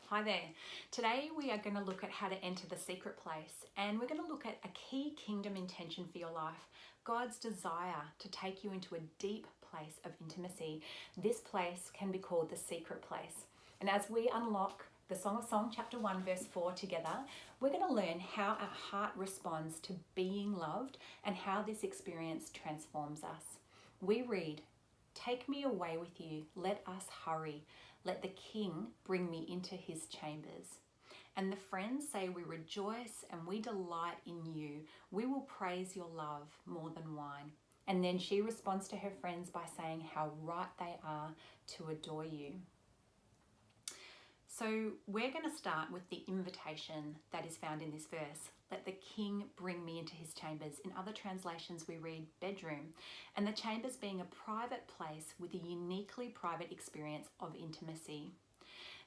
Hi there. Today we are going to look at how to enter the secret place, and we're going to look at a key kingdom intention for your life, God's desire to take you into a deep place of intimacy. This place can be called the secret place. And as we unlock the Song of Song, chapter 1, verse 4 together, we're going to learn how our heart responds to being loved and how this experience transforms us. We read, "Take me away with you, let us hurry. Let the king bring me into his chambers." And the friends say, "We rejoice and we delight in you. We will praise your love more than wine." And then she responds to her friends by saying how right they are to adore you. So we're going to start with the invitation that is found in this verse. Let the king bring me into his chambers. In other translations, we read bedroom. And the chambers being a private place with a uniquely private experience of intimacy.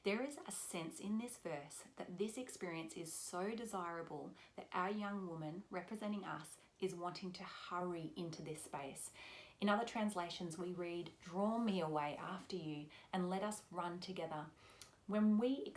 There is a sense in this verse that this experience is so desirable that our young woman representing us is wanting to hurry into this space. In other translations, we read, "Draw me away after you and let us run together." When we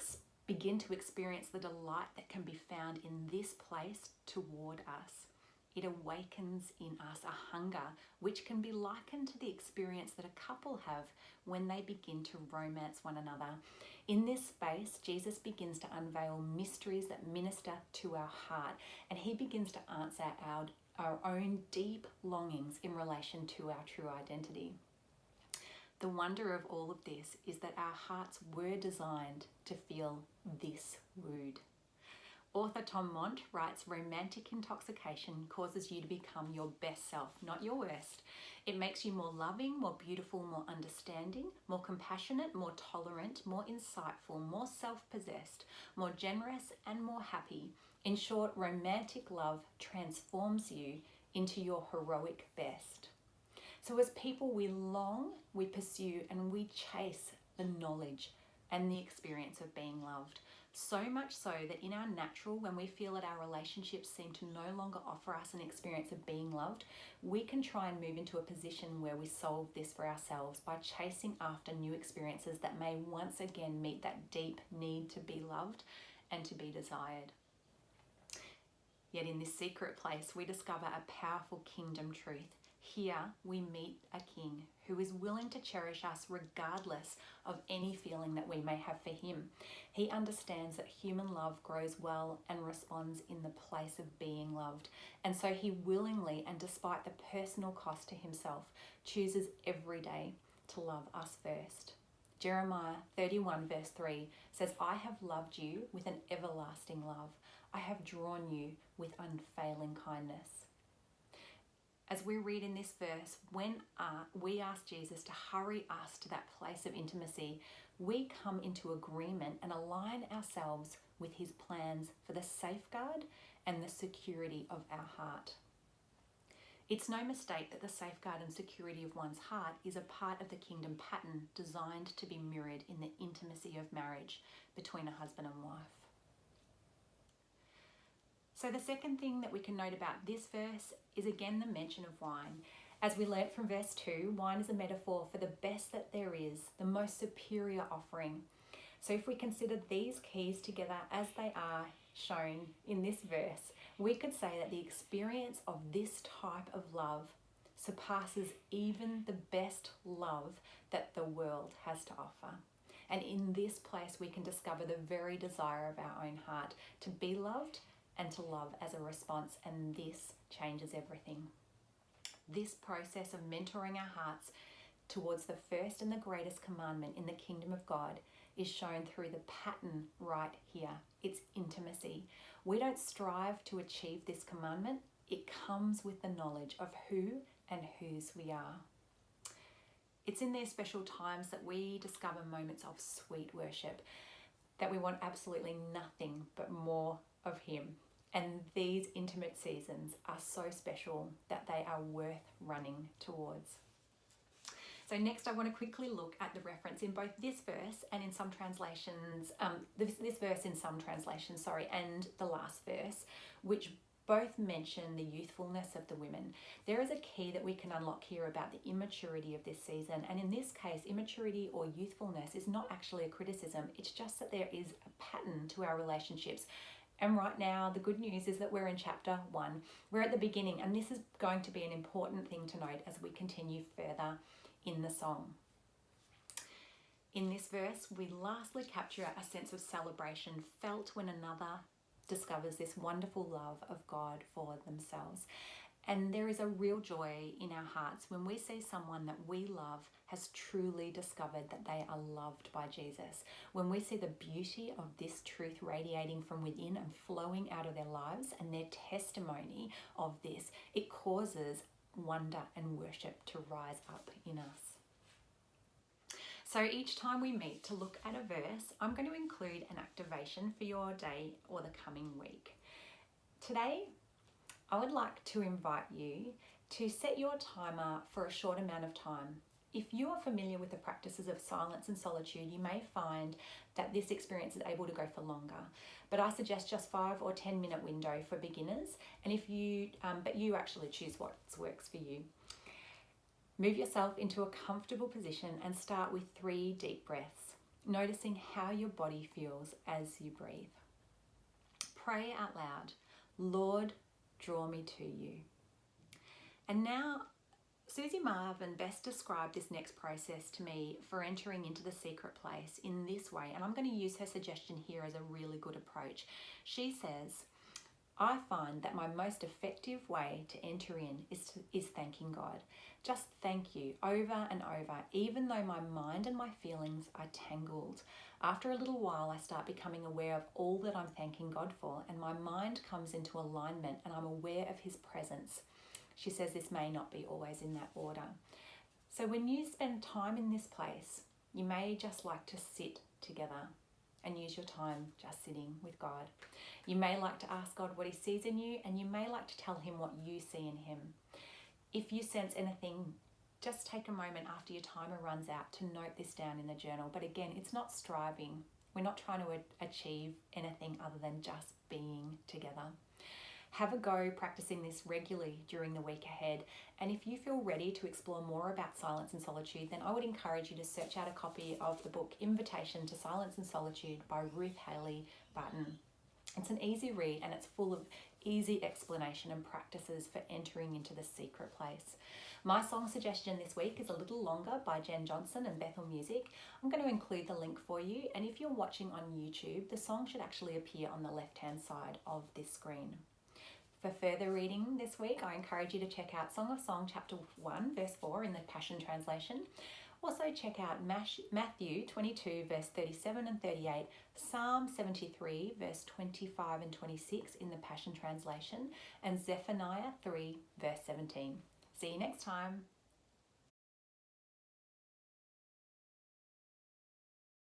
begin to experience the delight that can be found in this place toward us, it awakens in us a hunger which can be likened to the experience that a couple have when they begin to romance one another. In this space, Jesus begins to unveil mysteries that minister to our heart, and he begins to answer our own deep longings in relation to our true identity. The wonder of all of this is that our hearts were designed to feel this wooed. Author Tom Mont writes, "Romantic intoxication causes you to become your best self, not your worst. It makes you more loving, more beautiful, more understanding, more compassionate, more tolerant, more insightful, more self-possessed, more generous, and more happy. In short, romantic love transforms you into your heroic best." So as people, we long, we pursue, and we chase the knowledge and the experience of being loved. So much so that in our natural, when we feel that our relationships seem to no longer offer us an experience of being loved, we can try and move into a position where we solve this for ourselves by chasing after new experiences that may once again meet that deep need to be loved and to be desired. Yet in this secret place, we discover a powerful kingdom truth. Here we meet a king who is willing to cherish us regardless of any feeling that we may have for him. He understands that human love grows well and responds in the place of being loved. And so he willingly, and despite the personal cost to himself, chooses every day to love us first. Jeremiah 31 verse 3 says, "I have loved you with an everlasting love. I have drawn you with unfailing kindness." As we read in this verse, when we ask Jesus to hurry us to that place of intimacy, we come into agreement and align ourselves with his plans for the safeguard and the security of our heart. It's no mistake that the safeguard and security of one's heart is a part of the kingdom pattern designed to be mirrored in the intimacy of marriage between a husband and wife. So the second thing that we can note about this verse is again the mention of wine. As we learnt from verse 2, wine is a metaphor for the best that there is, the most superior offering. So if we consider these keys together as they are shown in this verse, we could say that the experience of this type of love surpasses even the best love that the world has to offer. And in this place, we can discover the very desire of our own heart to be loved and to love as a response, and this changes everything. This process of mentoring our hearts towards the first and the greatest commandment in the kingdom of God is shown through the pattern right here. It's intimacy. We don't strive to achieve this commandment. It comes with the knowledge of who and whose we are. It's in these special times that we discover moments of sweet worship, that we want absolutely nothing but more of him. And these intimate seasons are so special that they are worth running towards. So next I want to quickly look at the reference in both this verse and in some translations, this verse in some translations, and the last verse, which both mention the youthfulness of the women. There is a key that we can unlock here about the immaturity of this season. And in this case, immaturity or youthfulness is not actually a criticism. It's just that there is a pattern to our relationships. And right now, the good news is that we're in chapter 1. We're at the beginning, and this is going to be an important thing to note as we continue further in the song. In this verse, we lastly capture a sense of celebration felt when another discovers this wonderful love of God for themselves. And there is a real joy in our hearts when we see someone that we love has truly discovered that they are loved by Jesus. When we see the beauty of this truth radiating from within and flowing out of their lives and their testimony of this, it causes wonder and worship to rise up in us. So each time we meet to look at a verse, I'm going to include an activation for your day or the coming week. Today, I would like to invite you to set your timer for a short amount of time. If you are familiar with the practices of silence and solitude, you may find that this experience is able to go for longer. But I suggest just 5 or 10 minute window for beginners, and but you actually choose what works for you. Move yourself into a comfortable position and start with 3 deep breaths, noticing how your body feels as you breathe. Pray out loud, Lord, draw me to you. And now, Susie Marvin best described this next process to me for entering into the secret place in this way, and I'm going to use her suggestion here as a really good approach. She says, I find that my most effective way to enter in is thanking God. Just thank you over and over, even though my mind and my feelings are tangled. After a little while, I start becoming aware of all that I'm thanking God for, and my mind comes into alignment and I'm aware of His presence. She says this may not be always in that order. So when you spend time in this place, you may just like to sit together and use your time just sitting with God. You may like to ask God what He sees in you, and you may like to tell Him what you see in Him. If you sense anything, just take a moment after your timer runs out to note this down in the journal. But again, it's not striving. We're not trying to achieve anything other than just being together. Have a go practicing this regularly during the week ahead. And if you feel ready to explore more about silence and solitude, then I would encourage you to search out a copy of the book Invitation to Silence and Solitude by Ruth Haley Barton. It's an easy read and it's full of easy explanation and practices for entering into the secret place. My song suggestion this week is A Little Longer by Jen Johnson and Bethel Music. I'm going to include the link for you, and if you're watching on YouTube, the song should actually appear on the left-hand side of this screen. For further reading this week, I encourage you to check out Song of Song chapter 1 verse 4 in the Passion Translation. Also check out Matthew 22 verse 37 and 38, Psalm 73 verse 25 and 26 in the Passion Translation, and Zephaniah 3 verse 17. See you next time.